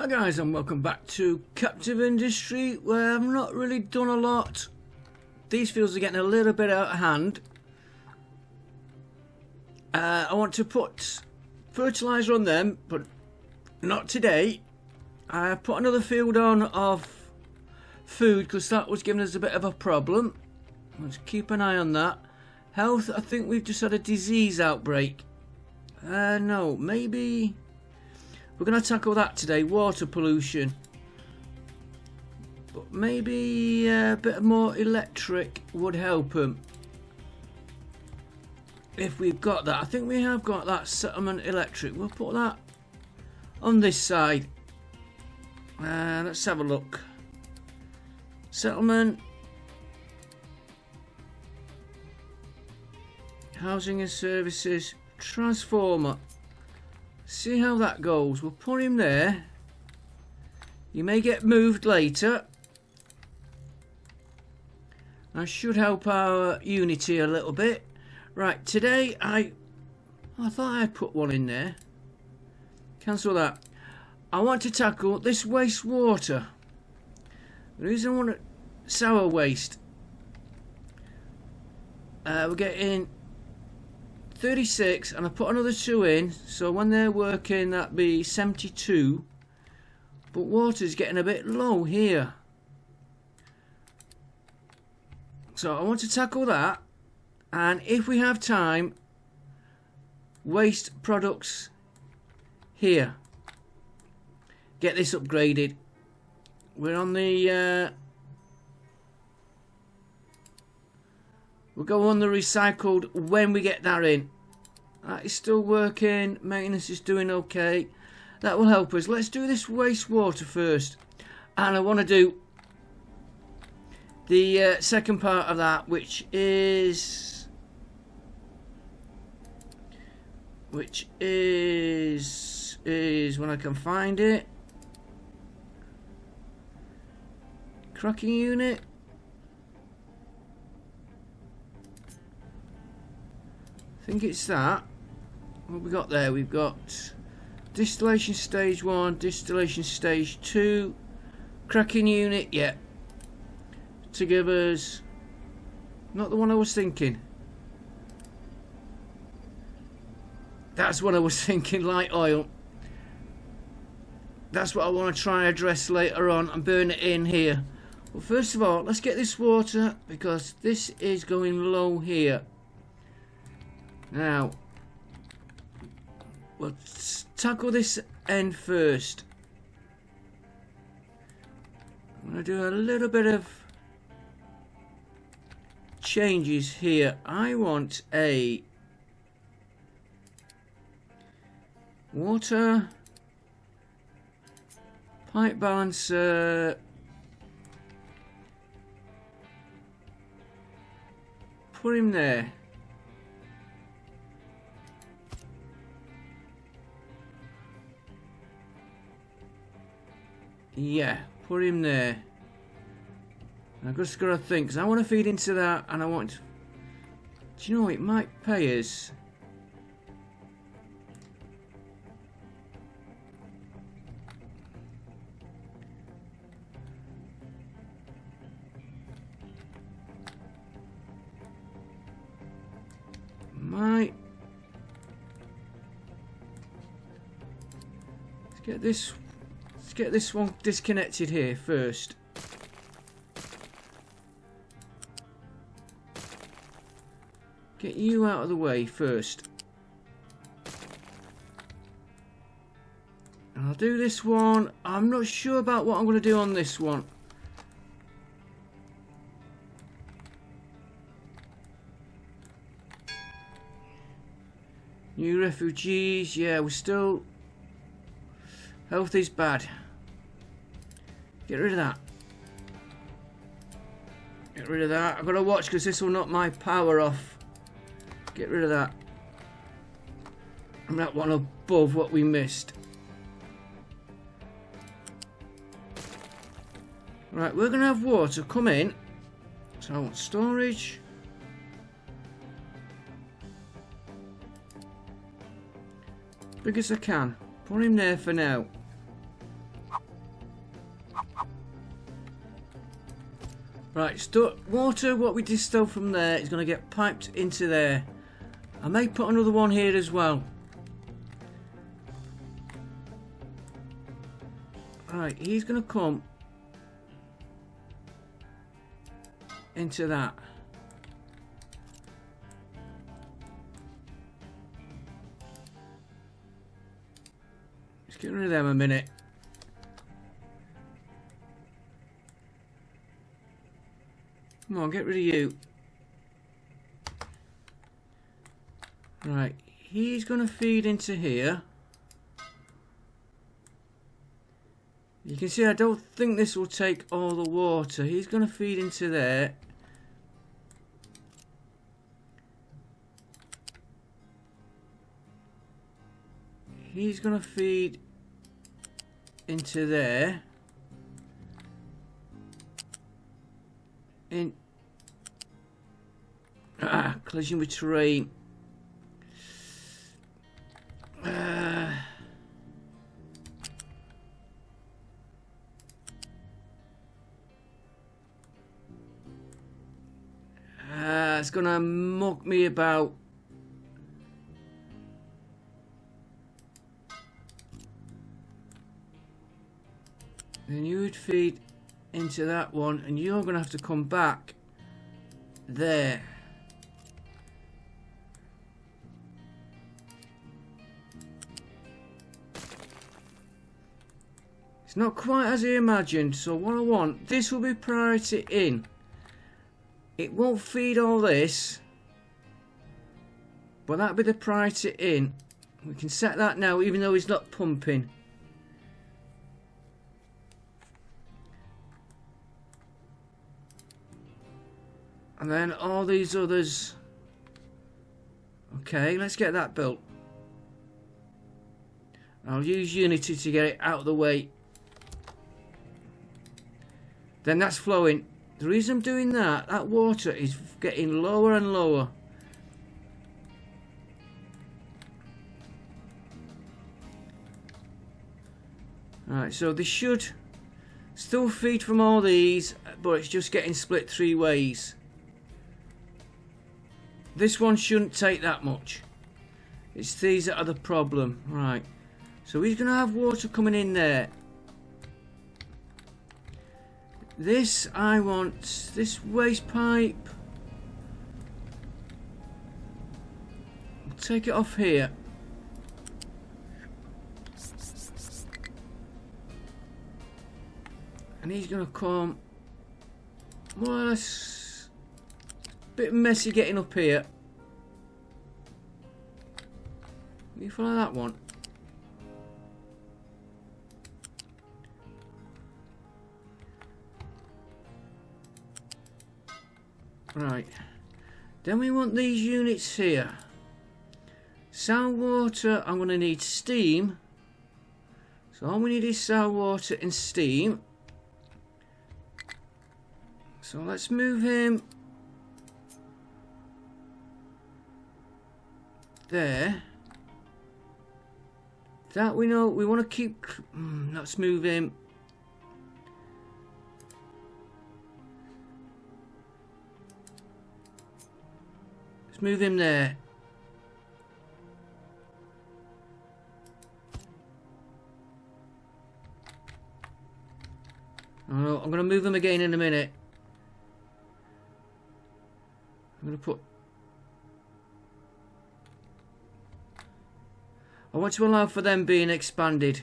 Hi guys, and welcome back to Captive Industry, where I've not really done a lot. These fields are getting a little bit out of hand. I want to put fertiliser on them, but not today. I put another field on of food because that was giving us a bit of a problem. Let's keep an eye on that. Health, I think we've just had a disease outbreak. No, maybe we're going to tackle that today, water pollution. But maybe a bit more electric would help them. If we've got that. I think we have got that settlement electric. We'll put that on this side. Let's have a look. Settlement. Housing and services. Transformer. See how that goes. We'll put him there. He may get moved later. That should help our unity a little bit. Right, today I thought I'd put one in there. Cancel that. I want to tackle this wastewater. The reason I want it sour waste. We're getting 36 and I put another 2 in, so when they're working that'd be 72, but water's getting a bit low here, so I want to tackle that. And if we have time, waste products here, get this upgraded. We're on the we'll go on the recycled when we get that in. That is still working. Maintenance is doing okay. That will help us. Let's do this wastewater first. And I want to do the second part of that, which is when I can find it. Cracking unit. I think it's that. What have we got there? We've got distillation stage 1, distillation stage 2, cracking unit, yeah. To give us, not the one I was thinking. That's what I was thinking, light oil. That's what I want to try and address later on and burn it in here. Well, first of all, let's get this water because this is going low here. Now, let's tackle this end first. I'm going to do a little bit of changes here. I want a water pipe balancer. Put him there. Yeah, put him there. I've just got to think, because I want to feed into that, and I want... Do you know, it might pay us. Might... Let's get this... Get this one disconnected here first. Get you out of the way first. And I'll do this one. I'm not sure about what I'm going to do on this one. New refugees. Yeah, we're still... Health is bad. Get rid of that. Get rid of that. I've got to watch because this will knock my power off. Get rid of that. And that one above what we missed. Right, we're going to have water come in. So I want storage. Big as I can. Put him there for now. Right, water, what we distilled from there is going to get piped into there. I may put another one here as well. Right, he's going to come into that. Just get rid of them a minute. Come on, get rid of you. Right, he's going to feed into here. You can see I don't think this will take all the water. He's going to feed into there. He's going to feed into there. Collision with terrain. It's gonna muck me about. Then you would feed into that one, and you're gonna have to come back there. It's not quite as I imagined, so what I want, this will be priority in. It won't feed all this, but that'll be the priority in. We can set that now, even though he's not pumping. And then all these others. Okay, let's get that built. I'll use Unity to get it out of the way. Then that's flowing. The reason I'm doing that, that water is getting lower and lower. Alright, so this should still feed from all these, but it's just getting split 3 ways. This one shouldn't take that much. It's these that are the problem. Right, so he's going to have water coming in there. This, I want this waste pipe. I'll take it off here. And he's going to come more or less a bit messy getting up here. You follow that one? Right, then we want these units here. Sound water, I'm going to need steam. So all we need is sound water and steam. So let's move him there. That we know, we want to keep, let's move him. Move him there. Oh no, I'm going to move him again in a minute. I'm going to put... I want to allow for them being expanded.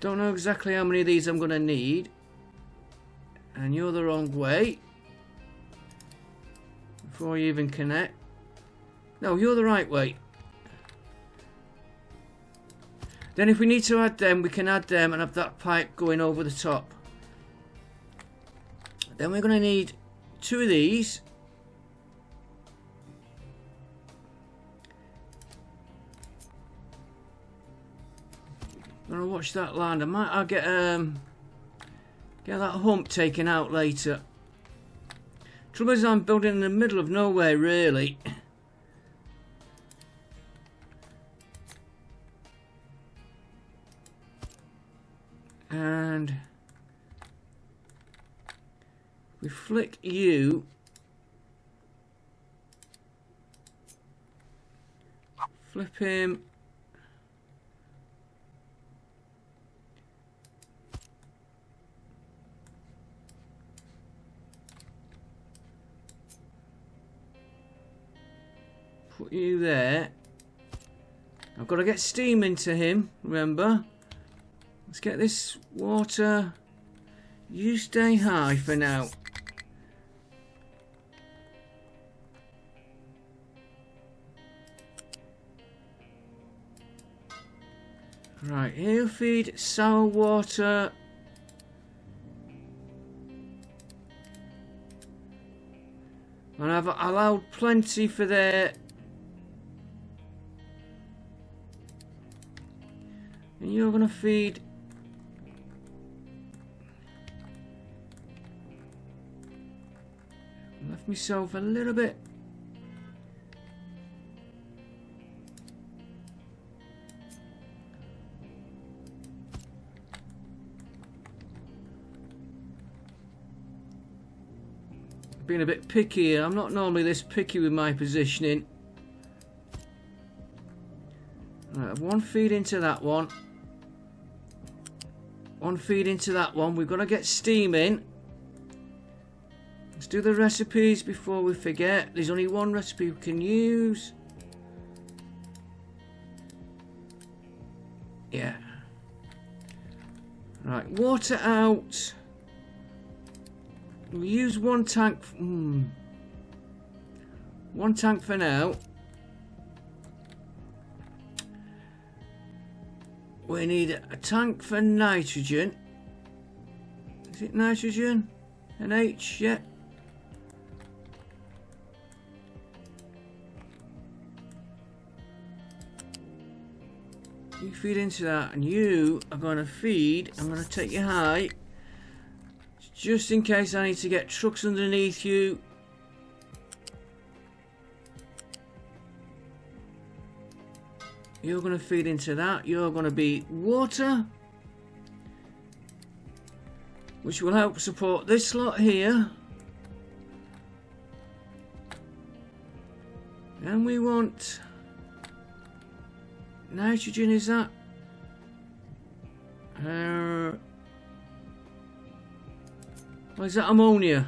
Don't know exactly how many of these I'm going to need. And you're the wrong way. Before you even connect. No, you're the right way. Then if we need to add them, we can add them and have that pipe going over the top. Then we're going to need 2 of these. I'm gonna watch that land. I'll get that hump taken out later. Trouble is I'm building in the middle of nowhere really. And we flick you. Flip him. Put you there. I've got to get steam into him, remember. Let's get this water. You stay high for now. Right, he'll feed sour water. And I've allowed plenty for there. And you're going to feed. Left myself a little bit. Being a bit picky here. I'm not normally this picky with my positioning. Right, one feed into that one. One feed into that one. We've got to get steam in. Let's do the recipes before we forget. There's only one recipe we can use. Yeah. Right, water out. We'll use one tank. One tank for now. We need a tank for nitrogen. Is it nitrogen? NH, yeah. You feed into that, and you are going to feed. I'm going to take you high. Just in case I need to get trucks underneath you. You're going to feed into that. You're going to be water, which will help support this lot here. And we want nitrogen, is that? Or is that ammonia?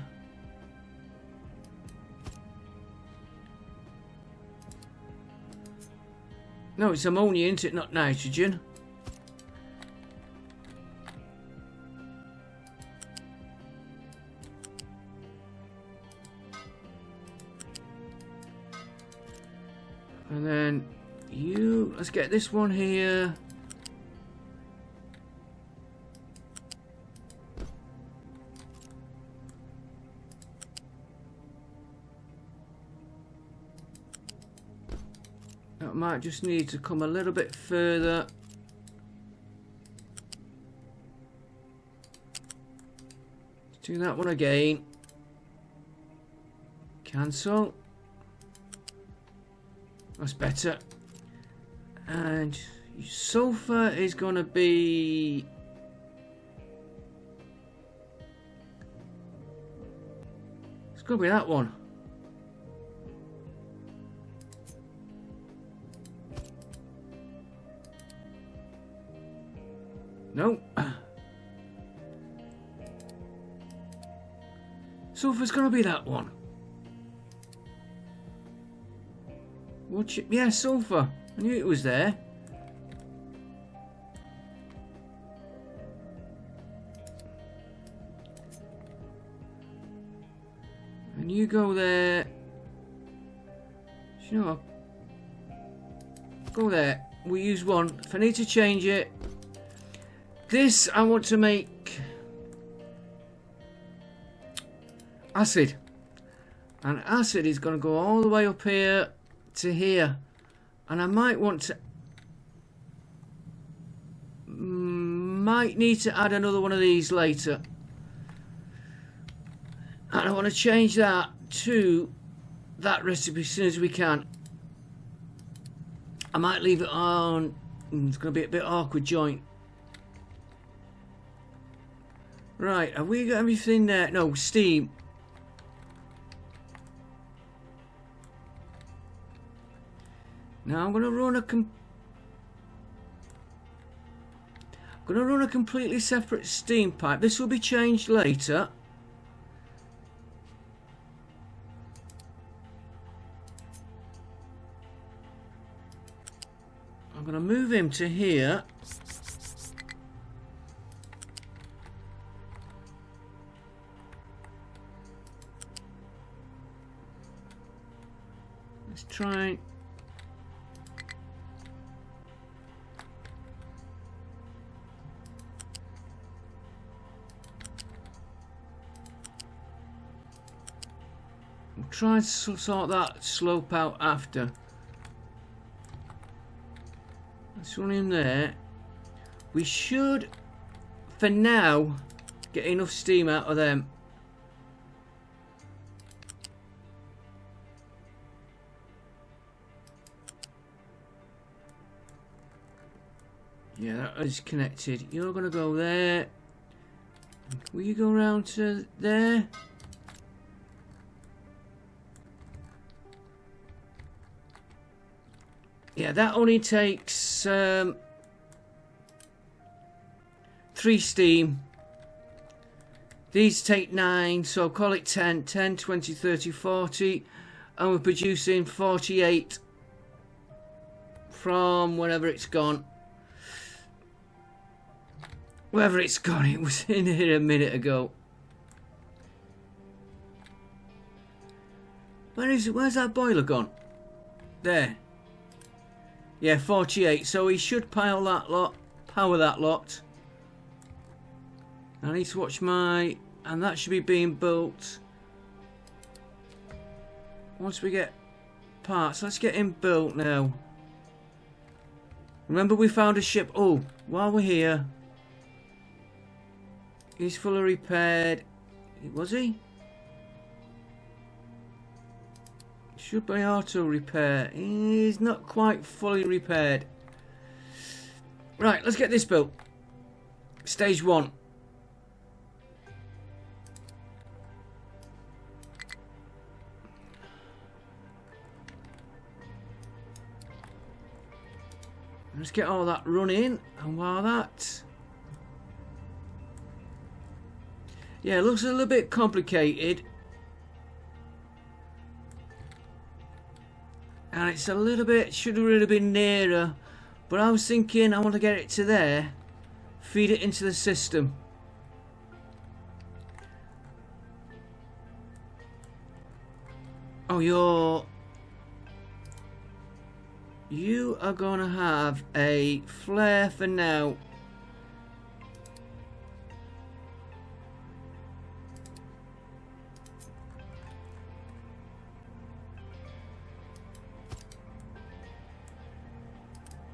No, it's ammonia, isn't it? Not nitrogen. And then you, let's get this one here. That might just need to come a little bit further. Let's do that one again. Cancel. That's better. And sulfur is going to be... It's going to be that one. No. Sulfur's going to be that one. Watch it. Yeah, sulfur. I knew it was there. And you go there. You know what? Go there. We use one. If I need to change it. This I want to make acid. And acid is going to go all the way up here to here. And I might want to... might need to add another one of these later. And I want to change that to that recipe as soon as we can. I might leave it on... it's going to be a bit awkward joint. Right, have we got everything there? No, steam. Now I'm gonna run a completely separate steam pipe. This will be changed later. I'm gonna move him to here. Let's try. We'll try and sort that slope out after. Let's run him there. We should, for now, get enough steam out of them. Yeah, that is connected. You're going to go there. Will you go around to there? Yeah, that only takes 3 steam. These take 9, so call it 10. 10, 20, 30, 40. And we're producing 48 from wherever it's gone. Wherever it's gone, it was in here a minute ago. Where's that boiler gone? There. Yeah, 48. So he should power that lot. I need to watch my... And that should be being built. Once we get parts, let's get him built now. Remember we found a ship. Oh, while we're here. He's fully repaired. Was he? Should be auto repair. He's not quite fully repaired. Right, let's get this built. Stage 1. Let's get all that running. And while that... Yeah, it looks a little bit complicated. And it's a little bit, should have really been nearer. But I was thinking I want to get it to there. Feed it into the system. Oh, you are going to have a flare for now.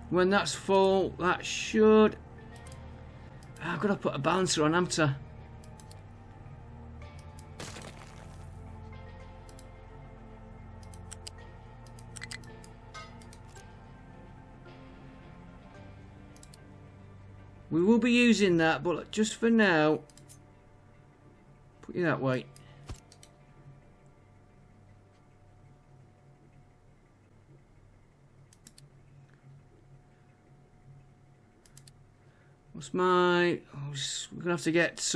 When that's full, that should... I've got to put a balancer on, haven't I? We will be using that, but just for now, put you that way. What's my... Oh, we're going to have to get...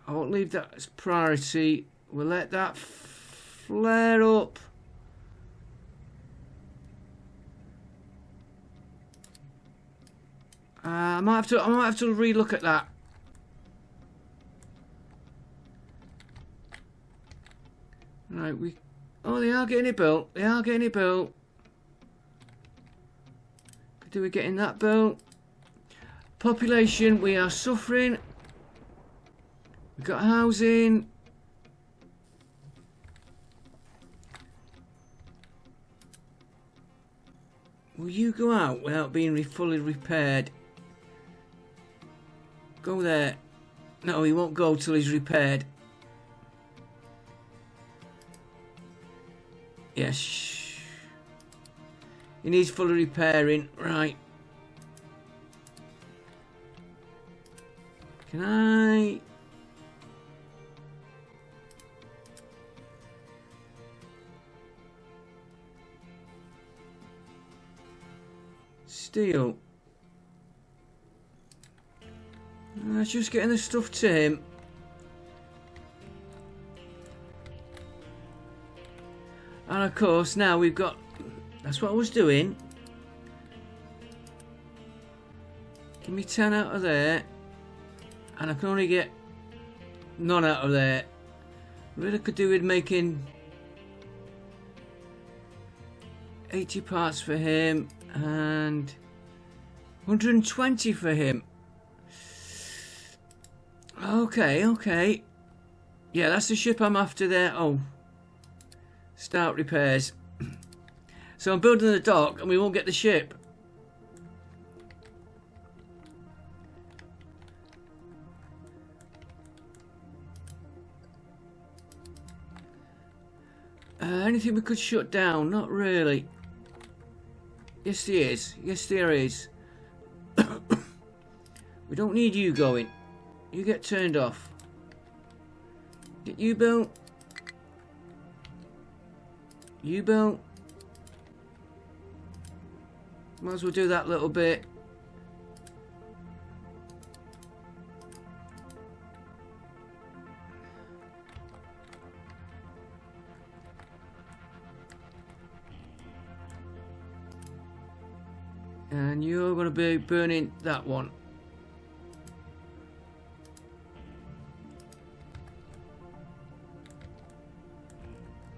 I won't leave that as priority. We'll let that flare up. I might have to relook at that. Right, oh, they are getting it built. They are getting it built. Do we getting that built? Population, we are suffering. We've got housing. Will you go out without being fully repaired? Go there. No, he won't go till he's repaired. Yes. He needs full repairing. Right. Can I... Steel. Let's just getting the stuff to him. And of course now we've got... That's what I was doing. Give me 10 out of there. And I can only get none out of there. Really could do with making 80 parts for him and 120 for him. Okay, okay. Yeah, that's the ship I'm after there. Oh. Start repairs. So I'm building the dock and we won't get the ship. Anything we could shut down? Not really. Yes, there is. Yes, there is. We don't need you going. You get turned off. Get you built. You built. Might as well do that little bit. And you're going to be burning that one.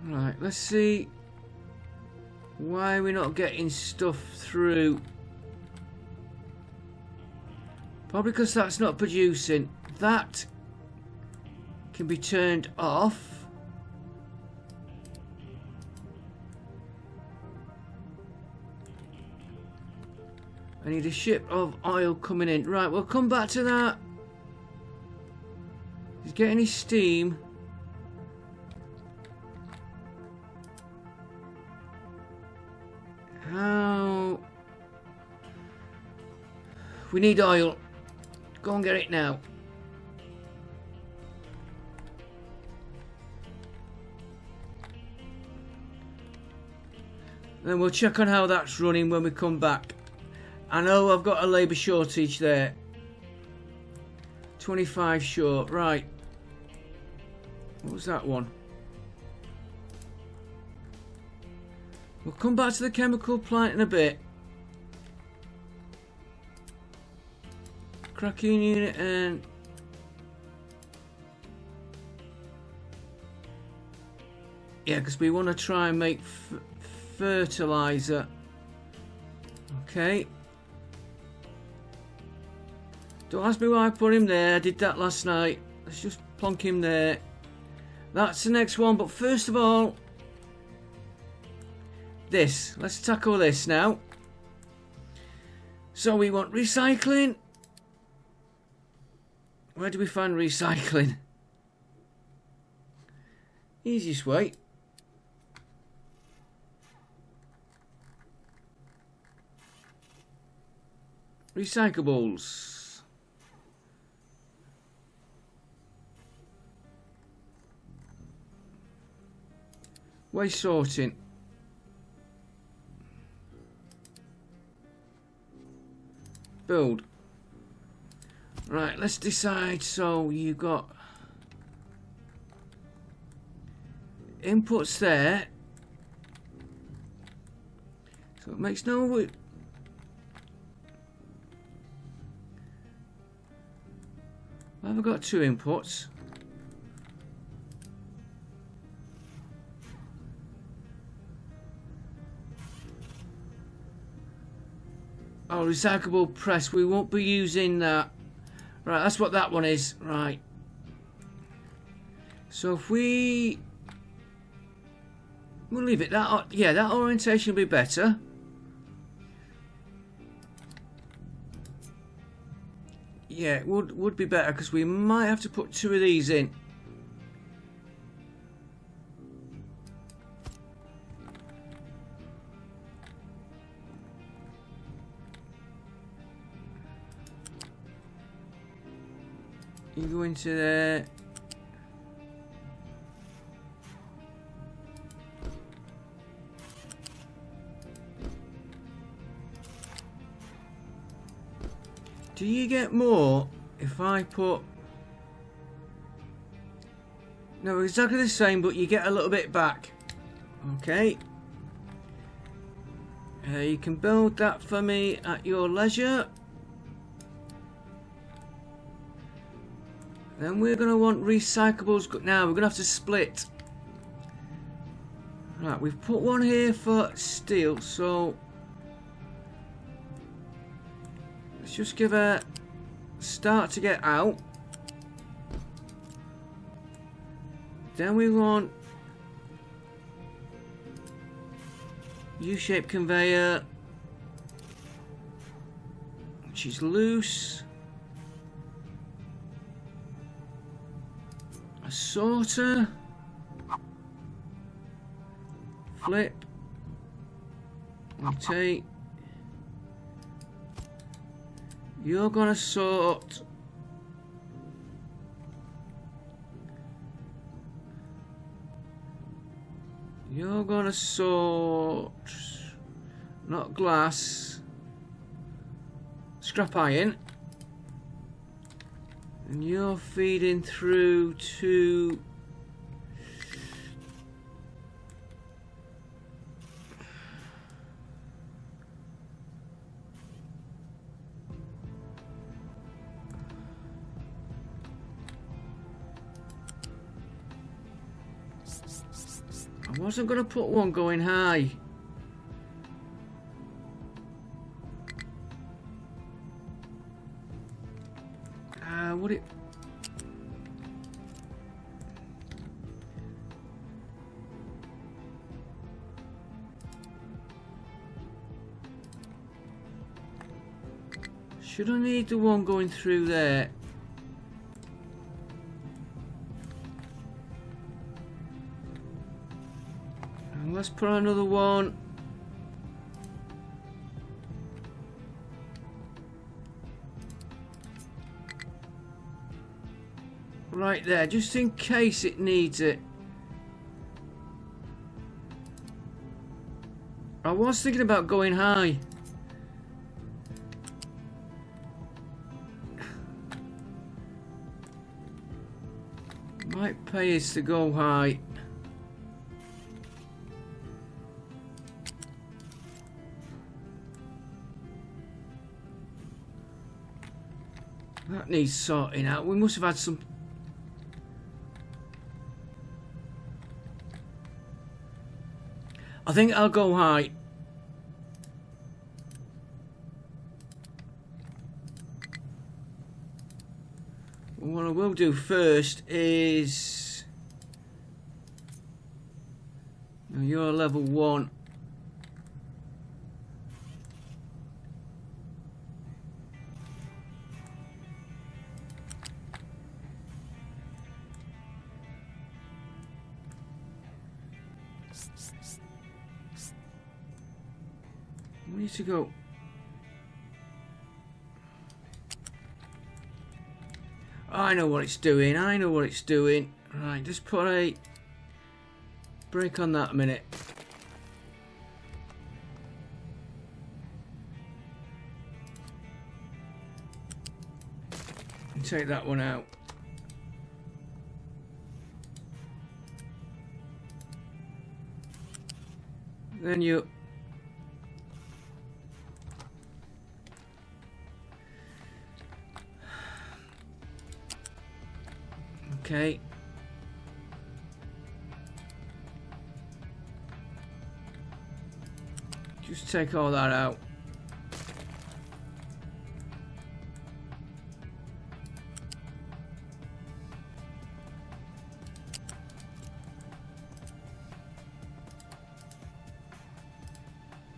Right, let's see why we're not getting stuff through. Probably because that's not producing. That can be turned off. I need a ship of oil coming in. Right, we'll come back to that. He's getting his steam. How? We need oil. Go and get it now. Then we'll check on how that's running when we come back. I know I've got a labour shortage there. 25 short. Right. What was that one? We'll come back to the chemical plant in a bit. Cracking unit and... Yeah, because we want to try and make fertilizer. Okay. Don't ask me why I put him there. I did that last night. Let's just plonk him there. That's the next one. But first of all, this. Let's tackle this now. So we want recycling. Where do we find recycling? Easiest way. Recyclables. Waste sorting. Build. Right, let's decide. So you got inputs there. So it makes no... Have I got two inputs? Oh, recyclable press. We won't be using that. Right, that's what that one is. Right. So if we'll leave it. That, yeah, that orientation will be better. Yeah, it would be better because we might have to put two of these in. You go into there. Do you get more if I put... No, exactly the same, but you get a little bit back. Okay. You can build that for me at your leisure. Then we're going to want recyclables. Now we're going to have to split. Right, we've put one here for steel, so let's just give a start to get out. Then we want U-shaped conveyor, which is loose. A sorter. Flip. Rotate. You're gonna sort. You're gonna sort. Not glass. Scrap iron. And you're feeding through to... I wasn't going to put one going high. Would it... Should I need the one going through there? And let's put another one. Right there, just in case it needs it. I was thinking about going high. Might pay us to go high. That needs sorting out. We must have had some... I think I'll go high. What I will do first is... Now you're level 1. We need to go. I know what it's doing. I know what it's doing. Right, just put a break on that a minute. And take that one out. Then you... Okay. Just take all that out.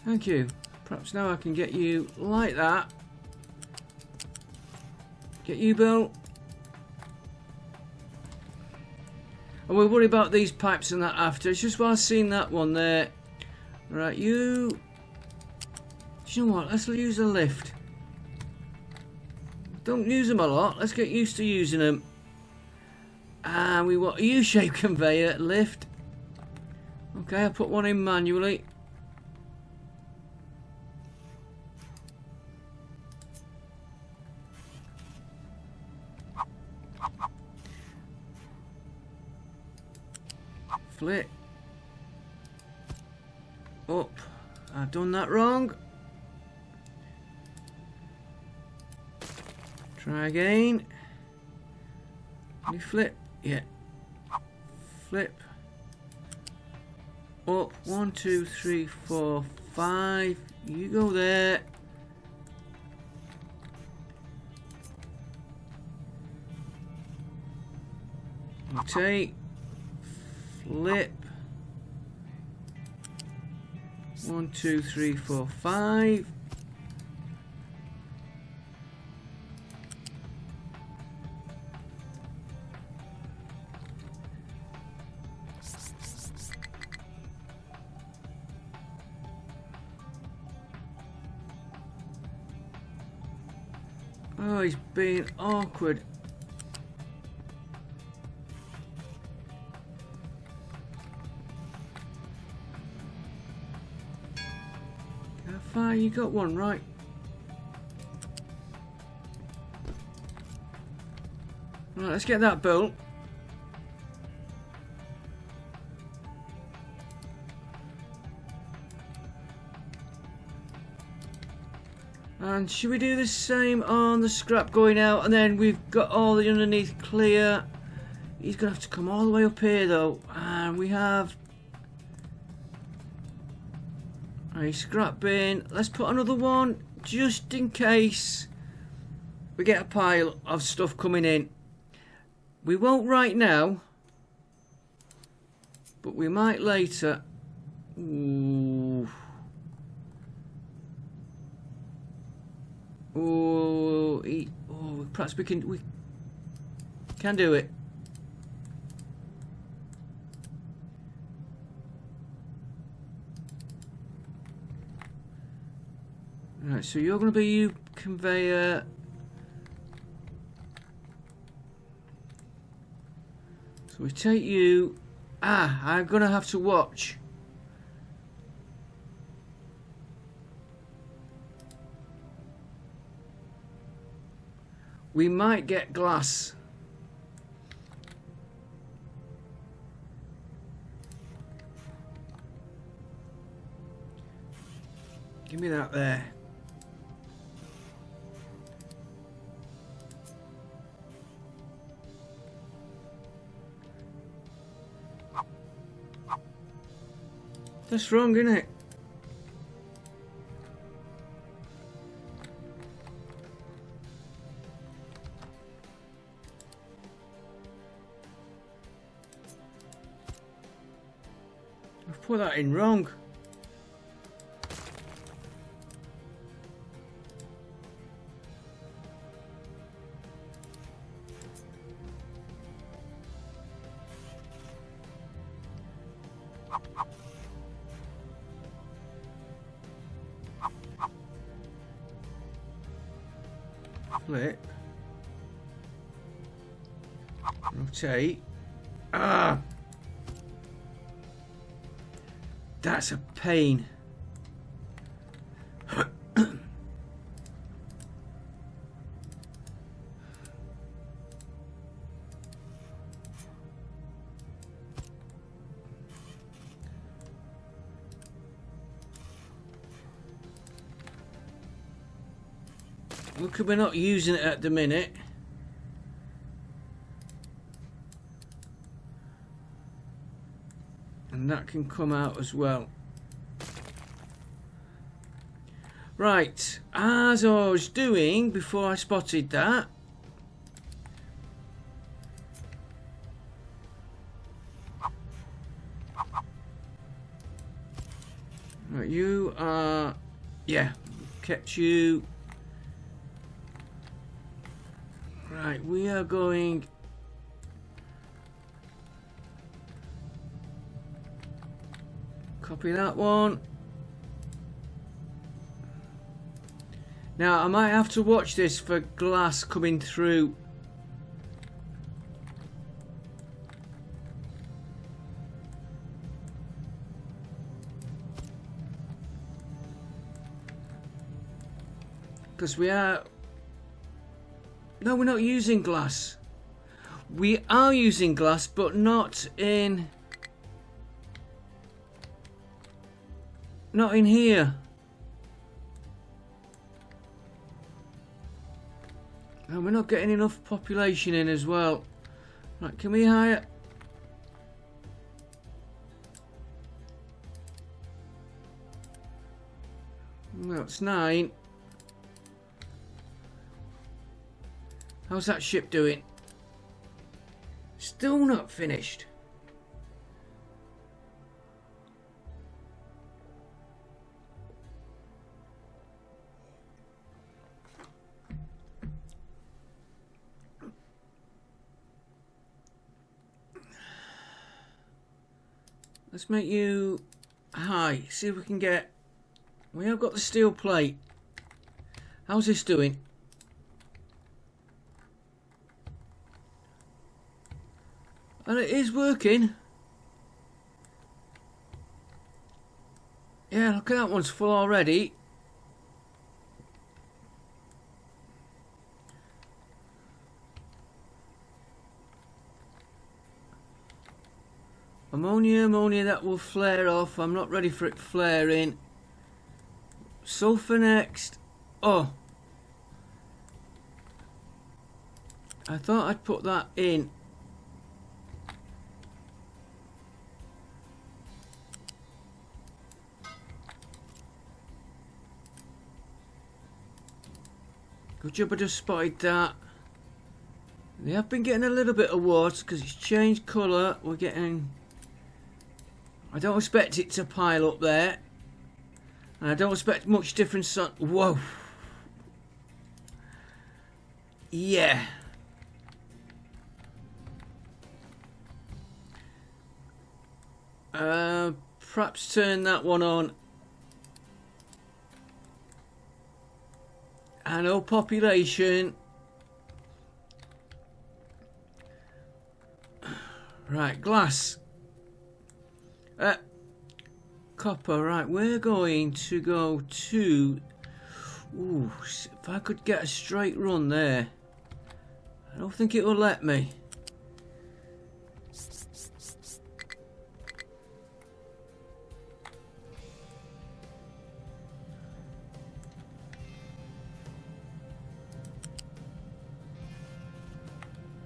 Thank you. Perhaps now I can get you like that. Get you built. And we'll worry about these pipes and that after. It's just while I've seen that one there. Right, you... Do you know what? Let's use a lift. Don't use them a lot. Let's get used to using them. And we want a U-shaped conveyor lift. Okay, I'll put one in manually. Flip. Up. I've done that wrong. Try again. Can you flip? Yeah. Flip. Up. 1, 2, 3, 4, 5. You go there. Okay. Flip. 1, 2, 3, 4, 5. Oh, he's being awkward. How far you got one, right? Right, let's get that built. And should we do the same on the scrap going out, and then we've got all the underneath clear. He's gonna have to come all the way up here though, and we have a scrap bin. Let's put another one just in case we get a pile of stuff coming in. We won't right now, but we might later. Ooh. Oh, perhaps we can do it. Right, so you're going to be you conveyor. So we take you. I'm going to have to watch. We might get glass. Give me that there. That's wrong, isn't it? I've put that in wrong. Flip. Rotate. That's a pain. Look, we're not using it at the minute. And that can come out as well. Right, as I was doing before I spotted that. Right, you are, yeah, kept you. Right, we are going. Copy that one. Now I might have to watch this for glass coming through. Because we are... No, we're not using glass. We are using glass, but not in... Not in here. And we're not getting enough population in as well. Right, can we hire... Well, it's 9. How's that ship doing? Still not finished. Let's make you high. See if we can get... We have got the steel plate. How's this doing? And it is working. Yeah, look at that one's full already. Ammonia, that will flare off. I'm not ready for it flaring. Sulfur next. Oh. I thought I'd put that in. Good job I just spotted that. They have been getting a little bit of water because it's changed colour. We're getting... I don't expect it to pile up there. And I don't expect much difference on... Whoa. Yeah. Perhaps turn that one on. And no population. Right, glass. Copper, right, we're going to go to... Ooh, if I could get a straight run there. I don't think it will let me.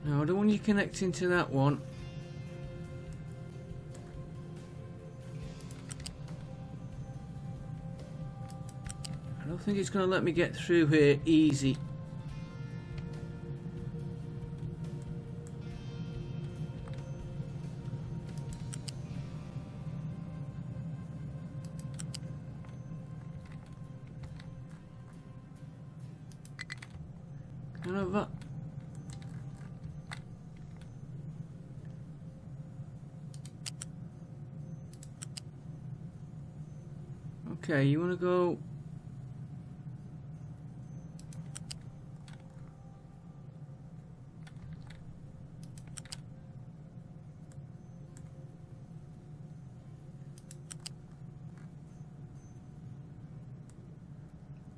No, I don't want you connecting to that one. I don't think it's going to let me get through here easy. Kind of that. Okay, you want to go...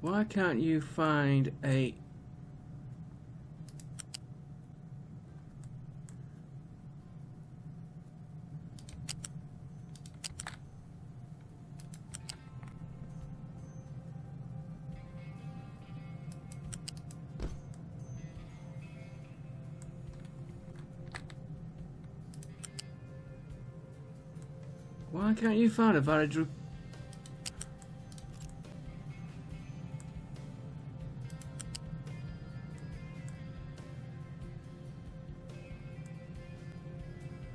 Why can't you find a... Why can't you find a valid...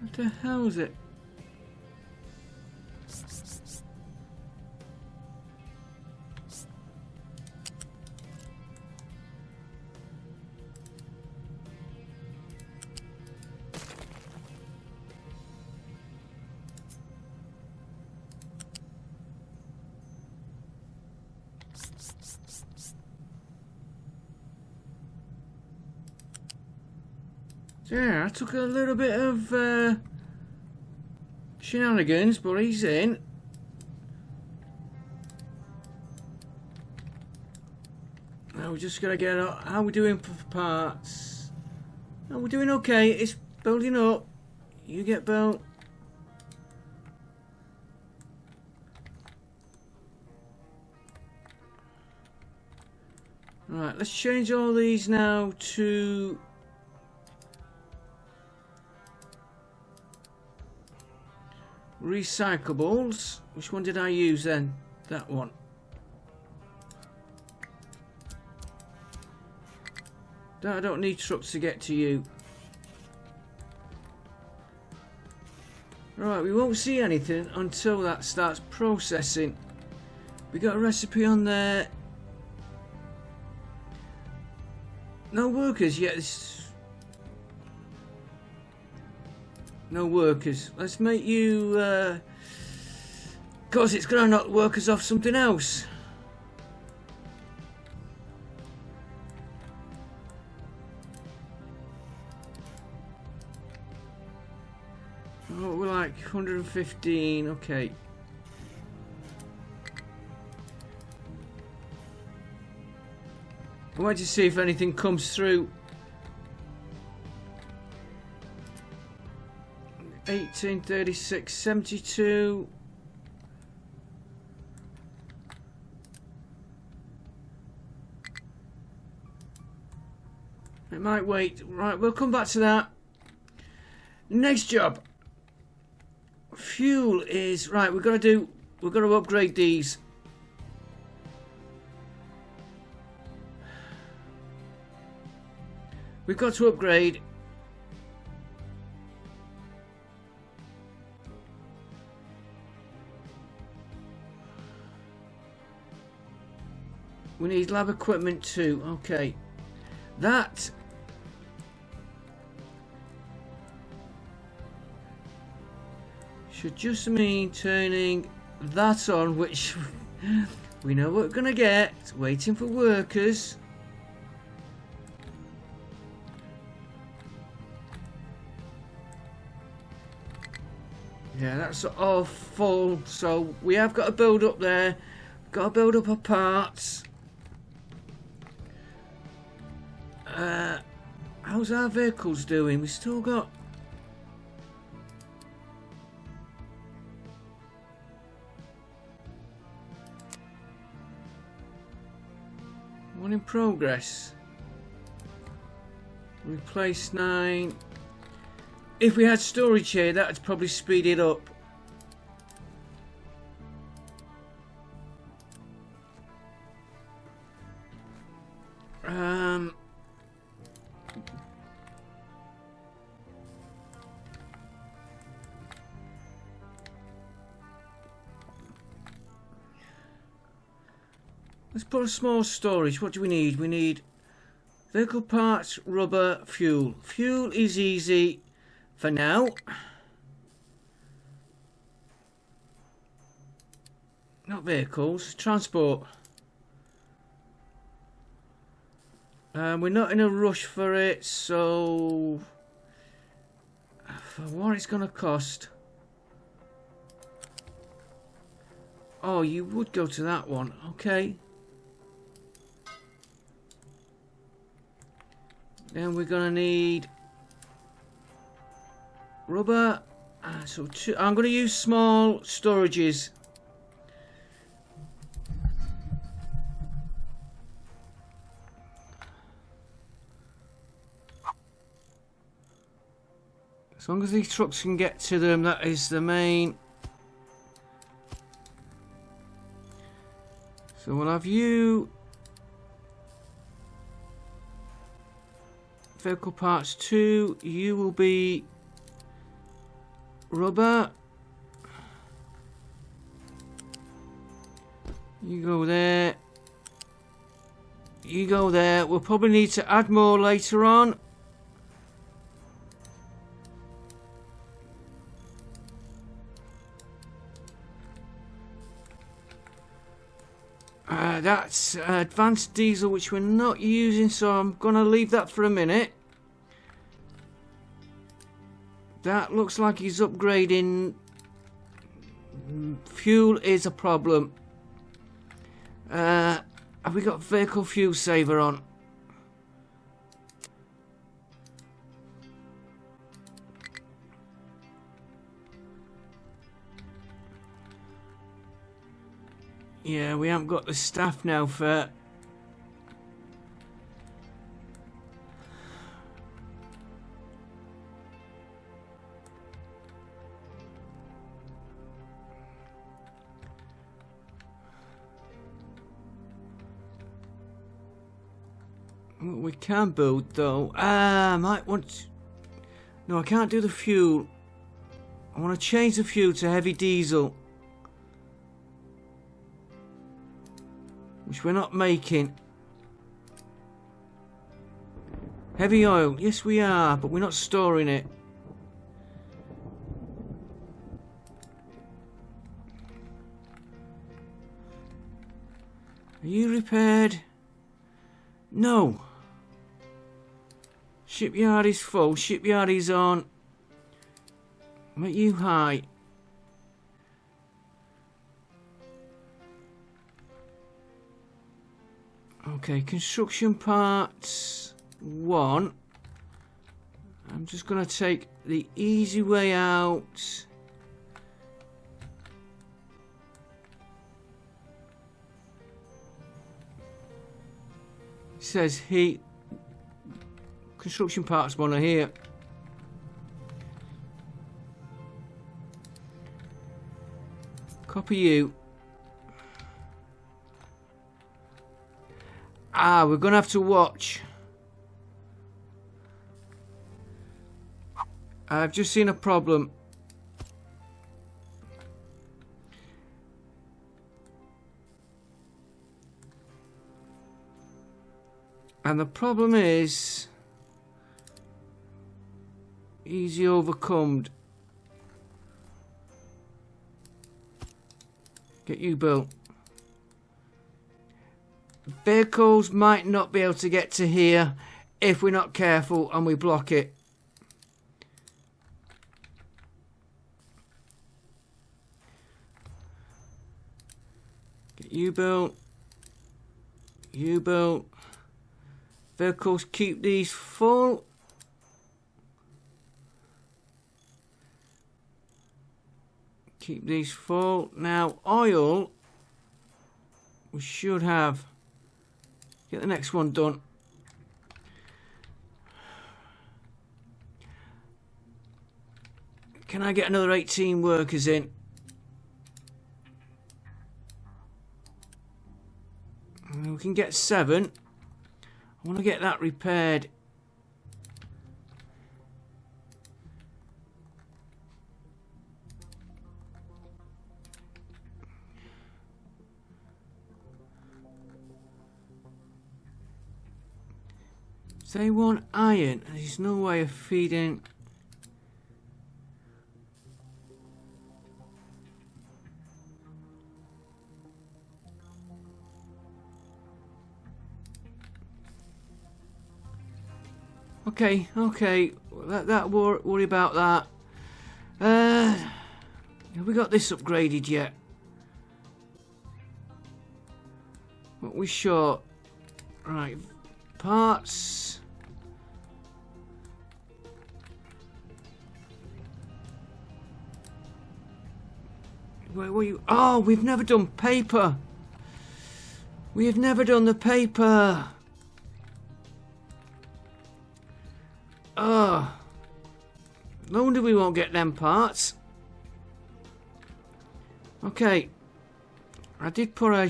What the hell is it? So yeah, I took a little bit of shenanigans, but he's in. Now we're just gonna get out. How we doing for parts? Oh, we're doing okay. It's building up. You get built. Right, let's change all these now to recyclables. Which one did I use then? That one. I don't need trucks to get to you. Right, we won't see anything until that starts processing. We got a recipe on there. No workers yet. No workers. Let's make you... Cause it's going to knock workers off something else. Oh, we're like 115. Okay. I want to see if anything comes through. 1836, 72. It might wait. Right, we'll come back to that. Next job. Fuel is right. We're gonna upgrade these. We've got to upgrade. We need lab equipment too. Okay. That should just mean turning that on, which we know what we're gonna get. Waiting for workers. Yeah, that's all full, so we have got to build up there. Got to build up our parts. How's our vehicles doing? We still got... one in progress. Replace 9. If we had storage here, that would probably speed it up. Let's put a small storage. What do we need? We need vehicle parts, rubber, fuel. Fuel is easy for now. Not vehicles, transport. We're not in a rush for it, so for what it's gonna cost. Oh, you would go to that one, okay. Then we're gonna need rubber. So I'm gonna use small storages. As long as these trucks can get to them, that is the main. So we'll have you. Vehicle parts 2, you will be rubber. You go there. You go there. We'll probably need to add more later on. That's advanced diesel, which we're not using, so I'm gonna leave that for a minute. That looks like he's upgrading. Fuel is a problem. Have we got vehicle fuel saver on? Yeah, we haven't got the staff now for... We can build though. I might want... No, I can't do the fuel. I want to change the fuel to heavy diesel. Which we're not making. Heavy oil. Yes, we are, but we're not storing it. Are you repaired? No. Shipyard is full. Shipyard is on. Make you high. Okay, construction parts 1. I'm just going to take the easy way out. It says heat. Construction parts 1 are here. Copy you. We're going to have to watch. I've just seen a problem. And the problem is easy overcome. Get you built. Vehicles might not be able to get to here if we're not careful and we block it. Get you built. You built. Vehicles, keep these full. Keep these full. Now, oil, we should have. Get the next one done. Can I get another 18 workers in? We can get 7. I want to get that repaired. They want iron. There's no way of feeding. Okay, okay. That worry about that. Have we got this upgraded yet? What we short? Right. Parts. Where were you? Oh, we've never done paper. We have never done the paper. Oh. No wonder we won't get them parts. Okay. I did put a...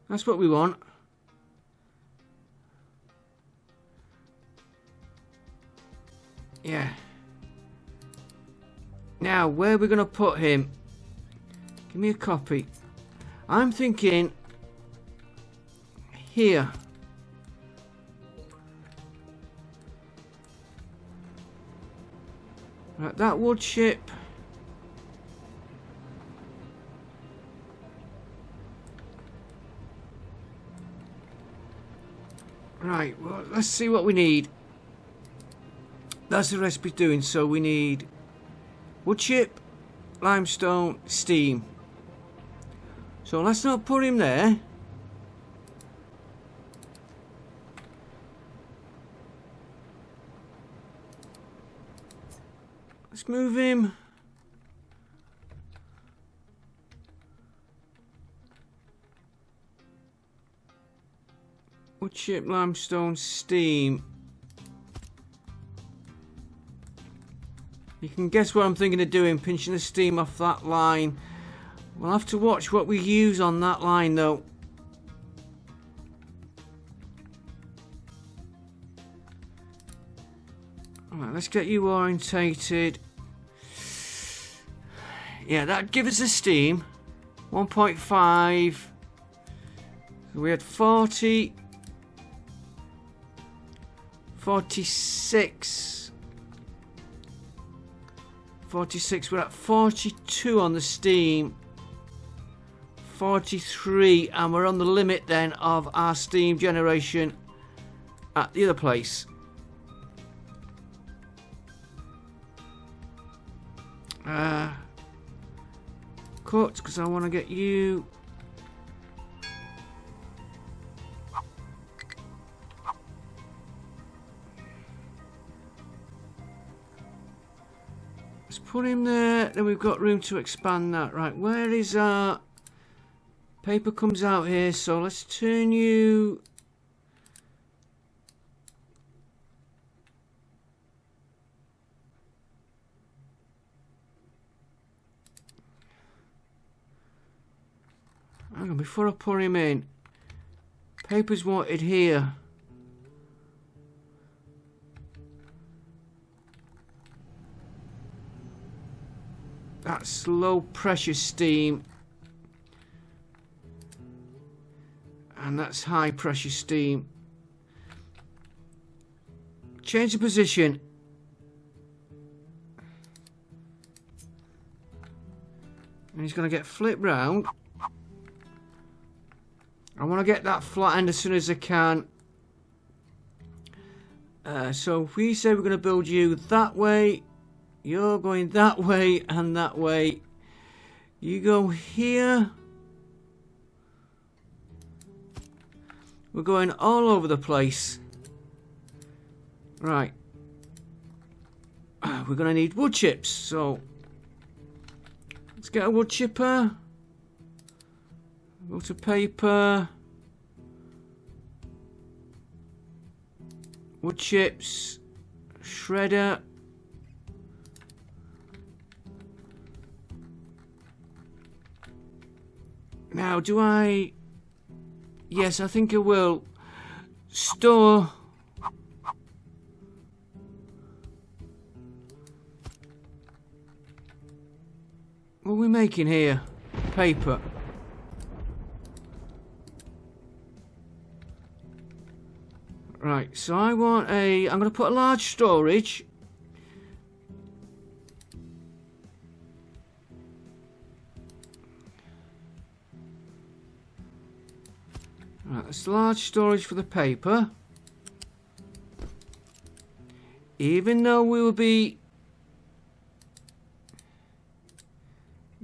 That's what we want. Yeah. Now, where are we going to put him? Give me a copy. I'm thinking here. Right, that wood chip. Right, well, let's see what we need. That's the recipe doing. So we need wood chip, limestone, steam. So let's not put him there. Let's move him. Wood chip, limestone, steam. You can guess what I'm thinking of doing, pinching the steam off that line. We'll have to watch what we use on that line though. Alright, let's get you orientated. Yeah, that'd give us the steam. 1.5. So we had 40. 46. 46, we're at 42 on the steam. 43, and we're on the limit then of our steam generation at the other place. Cut, because I want to get you. Let's put him there. Then we've got room to expand that. Right, where is our paper? Comes out here, so let's turn you. Hang on, before I put him in, paper's wanted here. That's low pressure steam, and that's high pressure steam. Change the position. And he's going to get flipped round. I want to get that flat end as soon as I can. So if we say we're going to build you that way, you're going that way and that way. You go here. We're going all over the place. Right. We're going to need wood chips. So let's get a wood chipper. Go to paper. Wood chips. Shredder. Now, do I... Yes, I think I will. Store. What are we making here? Paper. Right, so I want a... I'm going to put a large storage. Right, that's large storage for the paper. Even though we will be...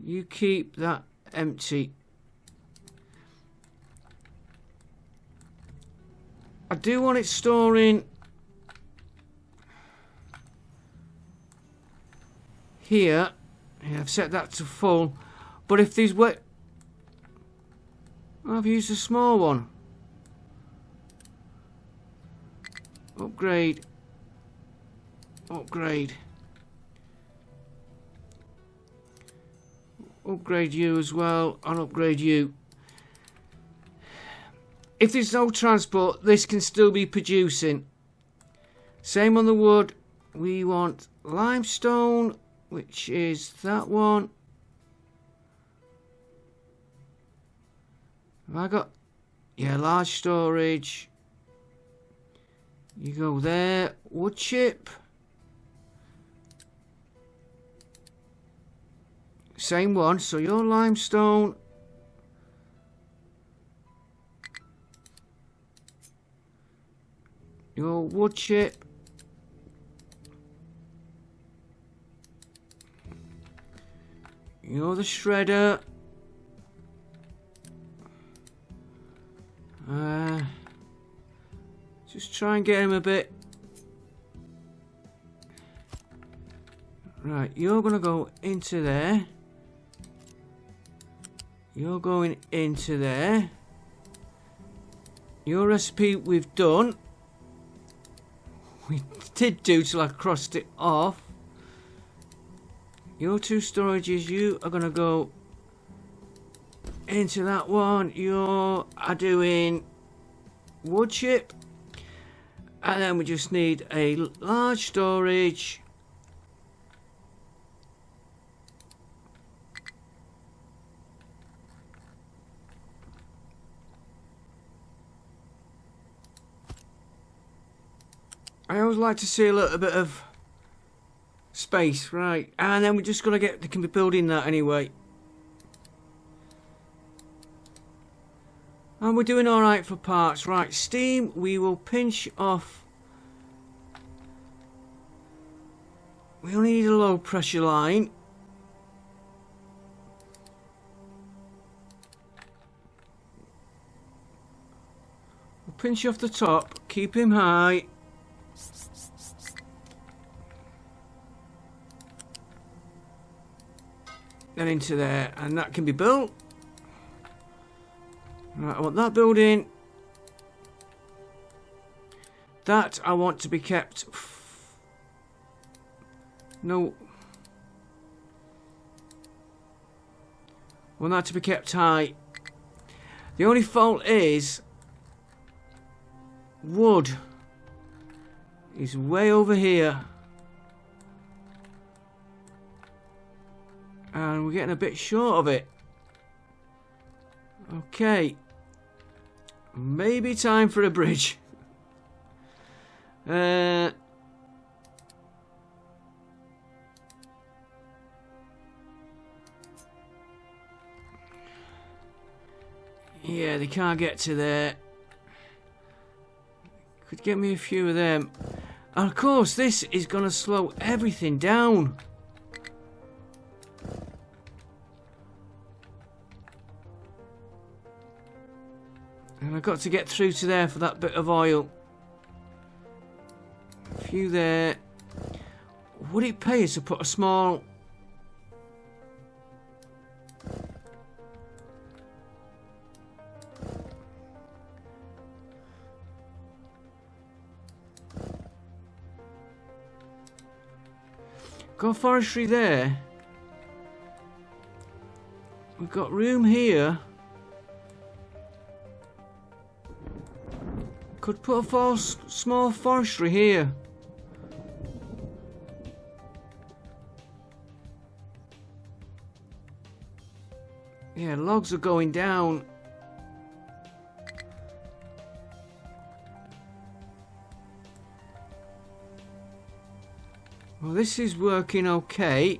You keep that empty. I do want it storing here. Yeah, I've set that to full. But if these wet... I've used a small one. Upgrade. Upgrade. Upgrade you as well, and upgrade you. If there's no transport, this can still be producing. Same on the wood. We want limestone, which is that one. Have I got... Yeah, large storage. You go there. Wood chip. Same one, so your limestone. Your wood chip. You're the shredder. Just try and get him a bit. Right, you're gonna go into there. You're going into there. Your recipe we've done. We did do till I crossed it off. Your two storages, you are gonna go into that one. You are doing wood chip. And then we just need a large storage. I always like to see a little bit of space, right? And then we're just gonna they can be building that anyway. And we're doing alright for parts. Right, steam, we will pinch off. We only need a low pressure line. We'll pinch off the top, keep him high. Then into there, and that can be built. Right, I want that building. That I want to be kept. No. I want that to be kept high. The only fault is wood is way over here. And we're getting a bit short of it. Okay. Maybe time for a bridge. Yeah, they can't get to there. Could get me a few of them. And of course, this is going to slow everything down. And I've got to get through to there for that bit of oil. A few there. Would it pay us to put a small... Got forestry there. We've got room here. Could put a small forestry here. Yeah, logs are going down. Well, this is working okay.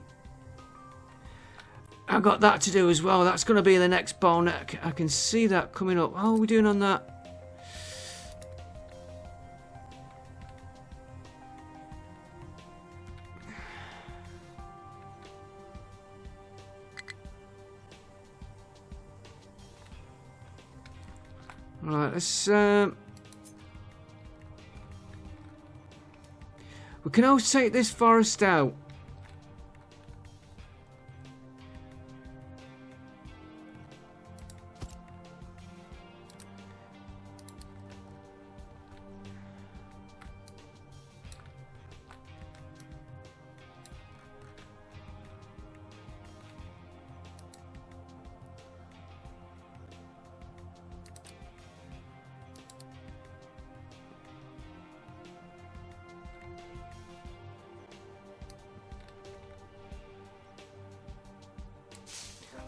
I've got that to do as well. That's going to be the next bottleneck. I can see that coming up. How are we doing on that? Right, let's... We can always take this forest out.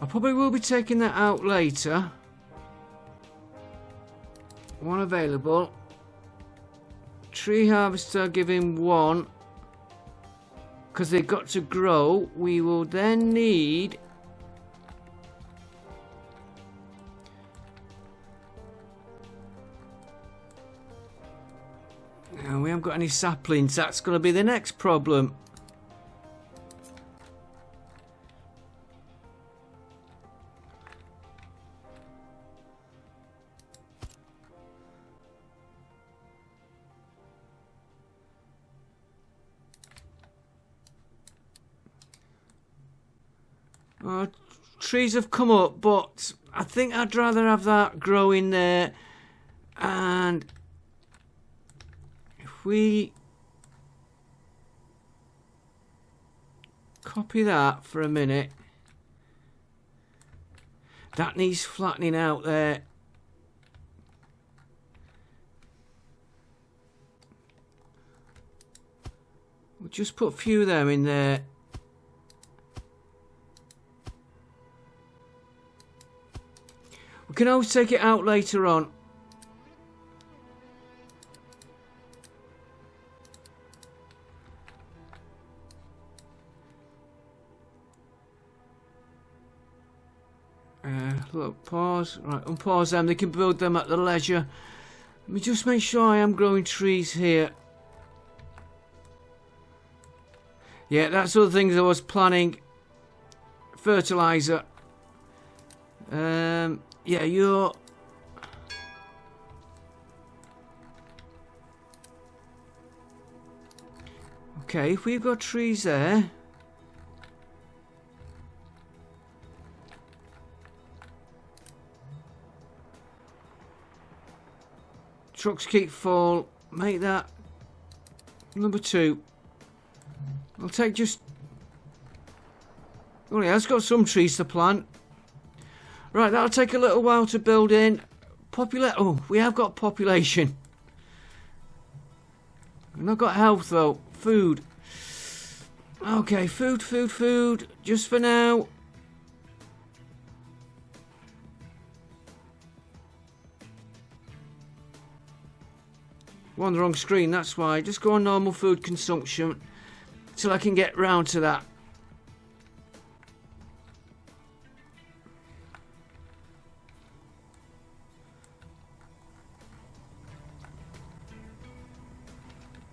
I probably will be taking that out later. One available. Tree harvester, give him one. Because they've got to grow. We will then need... And we haven't got any saplings. That's going to be the next problem. Trees have come up, but I think I'd rather have that growing there. And if we copy that for a minute, that needs flattening out there. We'll just put a few of them in there. We can always take it out later on. Look, pause. Right, unpause them. They can build them at their leisure. Let me just make sure I am growing trees here. Yeah, that's other things I was planning. Fertilizer. Yeah, you're... Okay, if we've got trees there... Trucks keep full. Make that number 2. I'll take just... Oh yeah, it's got some trees to plant. Right, that'll take a little while to build in. Oh, we have got population. We've not got health though. Food. Okay, food. Just for now. We're on the wrong screen, that's why. Just go on normal food consumption till I can get round to that.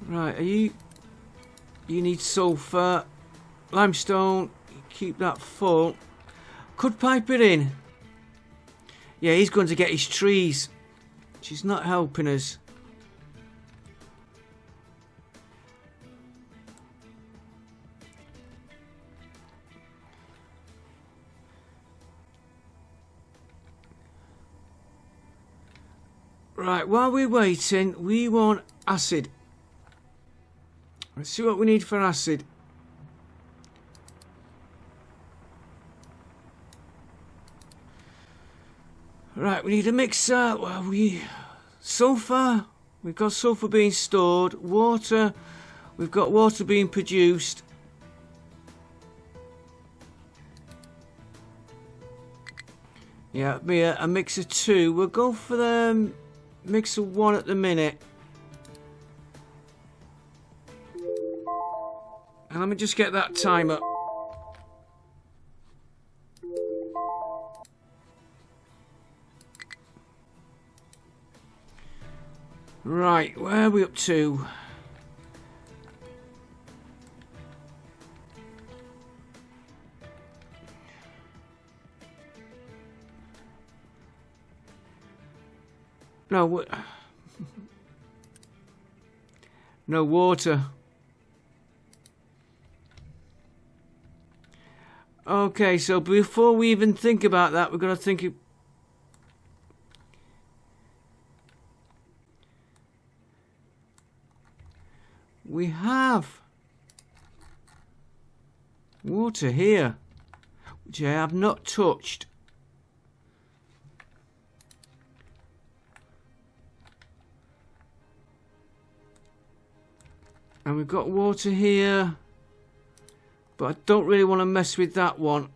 Right, are you... You need sulphur, limestone, keep that full. Could pipe it in. Yeah, he's going to get his trees. She's not helping us. Right, while we're waiting, we want acid. Let's see what we need for acid. Right, we need a mixer. Well, sulphur. We've got sulphur being stored. Water. We've got water being produced. Yeah, it'll be a mixer 2. We'll go for the mixer 1 at the minute. And let me just get that timer. Right, where are we up to? No, no water. Okay, so before we even think about that, we're going to think... We have water here, which I have not touched. And we've got water here, but I don't really want to mess with that one.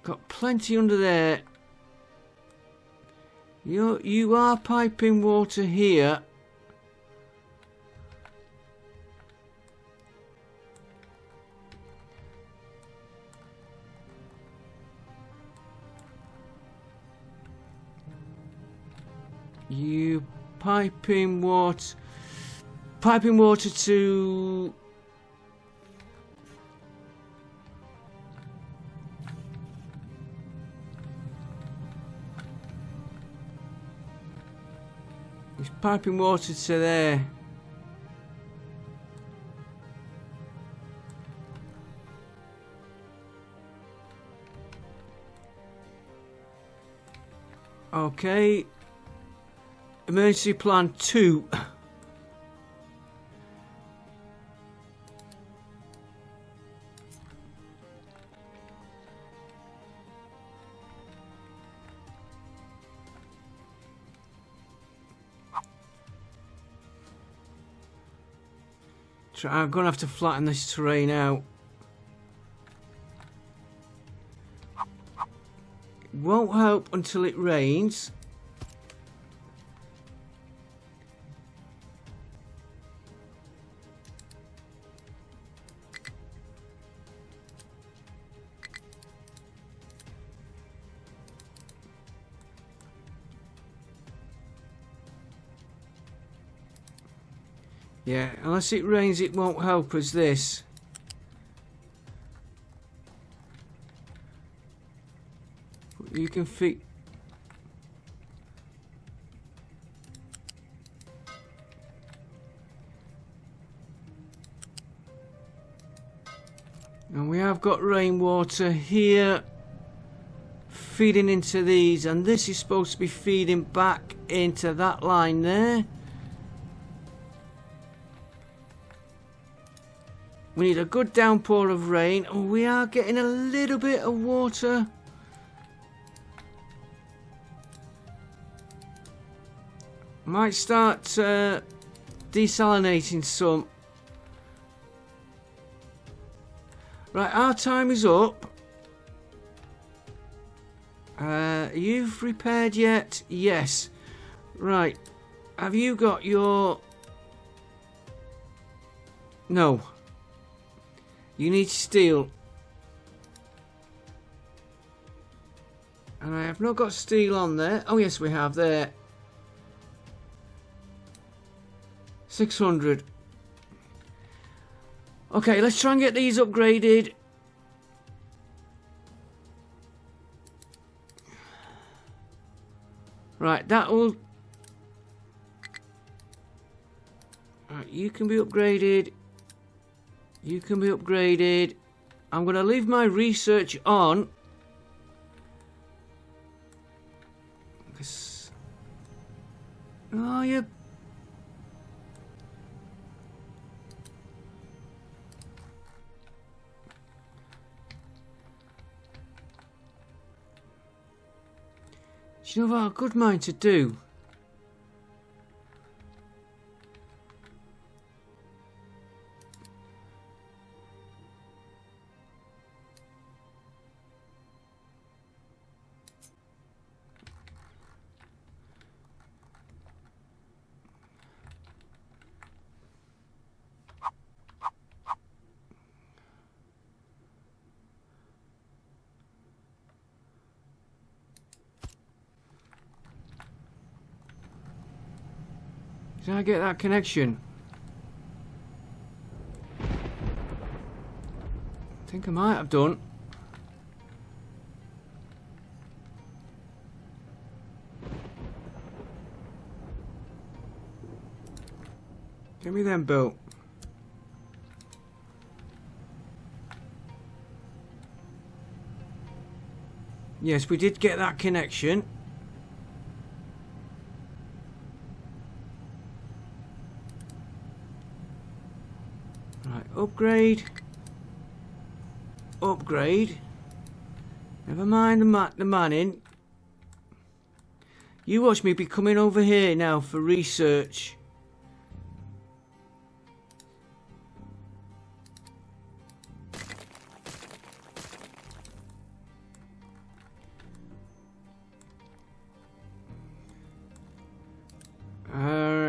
Got plenty under there. You are piping water here. You piping water. Piping water to. He's piping water to there. Okay. Emergency plan 2. I'm going to have to flatten this terrain out. It won't help until it rains. Yeah, unless it rains, it won't help us this. You can fix. And we have got rainwater here feeding into these, and this is supposed to be feeding back into that line there. We need a good downpour of rain, and we are getting a little bit of water. Might start desalinating some. Right, our time is up. You've repaired yet? Yes. Right. Have you got your... No. You need steel. And I have not got steel on there. Oh yes, we have there. 600. Okay, let's try and get these upgraded. Right, that will... Right, you can be upgraded. You can be upgraded. I'm going to leave my research on. Oh, yeah. Do you know what a good mind to do? Did I get that connection? I think I might have done. Give me them, Bill. Yes, we did get that connection. Right, upgrade. Upgrade. Never mind the manning. You watch me be coming over here now for research.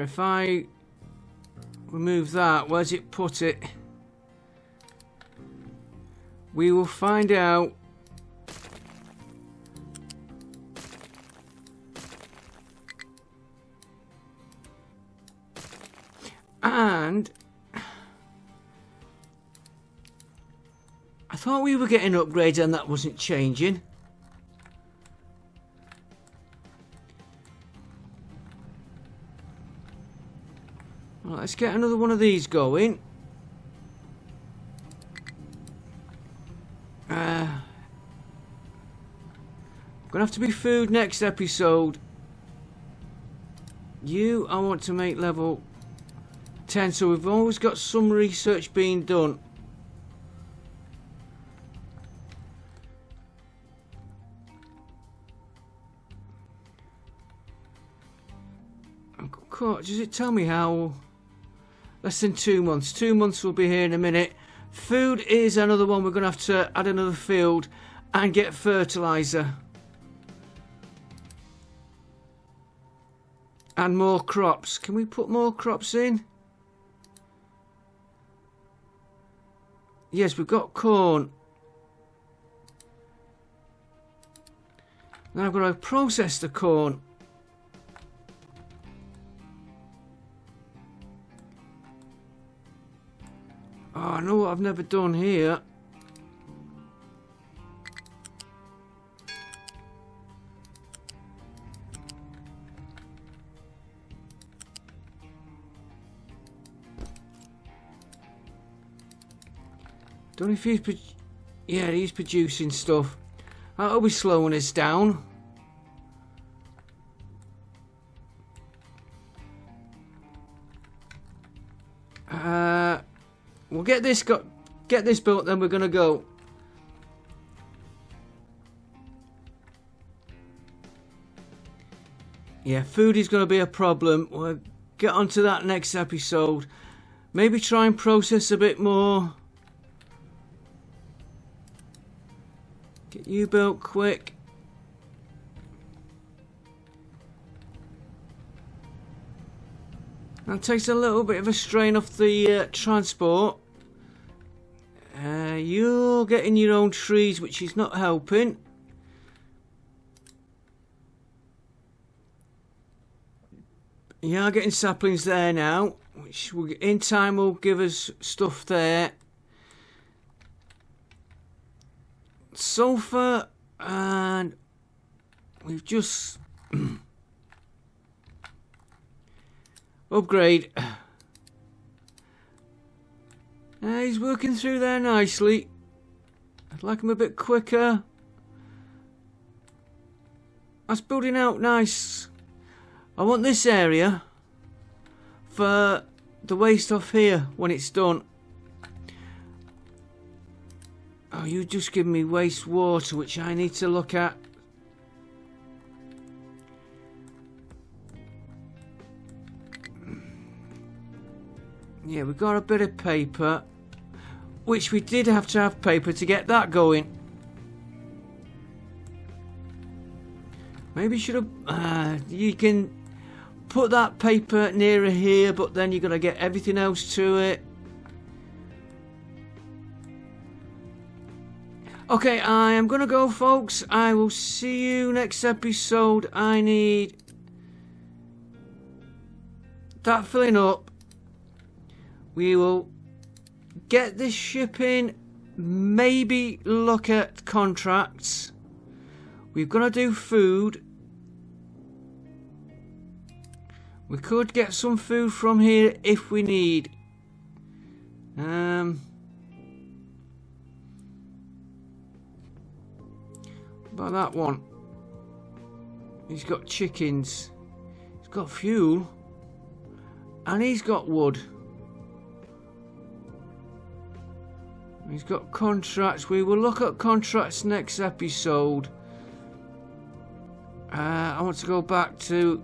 If I remove that, where's it put it? We will find out. And I thought we were getting upgrades and that wasn't changing. Well, let's get another one of these going. Gonna have to be food next episode. You, I want to make level 10, so we've always got some research being done. Does it tell me how? Less than 2 months. 2 months will be here in a minute. Food is another one. We're going to have to add another field and get fertilizer. And more crops. Can we put more crops in? Yes, we've got corn. Now I've got to process the corn. Oh, I know what I've never done here. Don't know if he's... Yeah, he's producing stuff. That'll be slowing us down. We'll get this built, then we're gonna go. Yeah, food is gonna be a problem. We'll get onto that next episode. Maybe try and process a bit more. Get you built quick. That takes a little bit of a strain off the transport. You're getting your own trees, which is not helping. You are getting saplings there now, which will, in time will give us stuff there. Sulfur, and we've just upgrade. He's working through there nicely. I'd like him a bit quicker. That's building out nice. I want this area for the waste off here when it's done. Oh, you just give me wastewater, which I need to look at. Yeah, we've got a bit of paper, which we did have to have paper to get that going. Maybe should have... you can put that paper nearer here, but then you're going to get everything else to it. Okay, I am going to go, folks. I will see you next episode. I need that filling up. We will get this shipping, maybe look at contracts. We've got to do food. We could get some food from here if we need. About that one. He's got chickens. He's got fuel. And he's got wood. He's got contracts. We will look at contracts next episode. I want to go back to...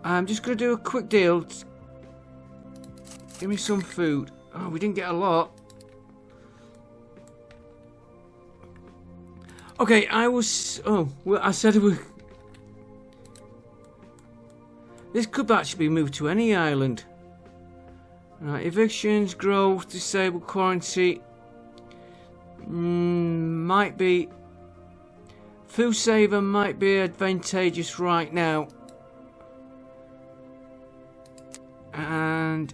I'm just going to do a quick deal. Give me some food. Oh, we didn't get a lot. Okay, I was... Oh, well, I said we... This could actually be moved to any island. Right, evictions, growth, disabled, quarantine. Might be... Food saver might be advantageous right now. And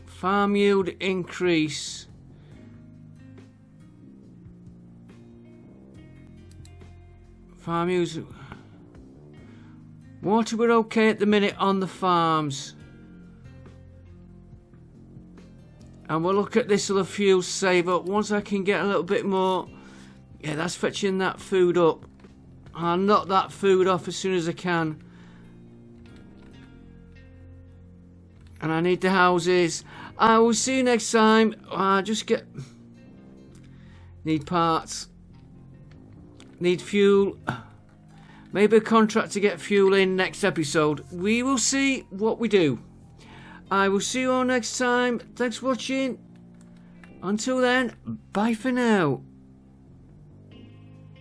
farm yield increase. Farm use. Water, we're okay at the minute on the farms. And we'll look at this other fuel saver once I can get a little bit more. Yeah, that's fetching that food up. I'll knock that food off as soon as I can. And I need the houses. I will see you next time. I just get... Need parts. Need fuel. Maybe a contract to get fuel in next episode. We will see what we do. I will see you all next time. Thanks for watching. Until then, bye for now.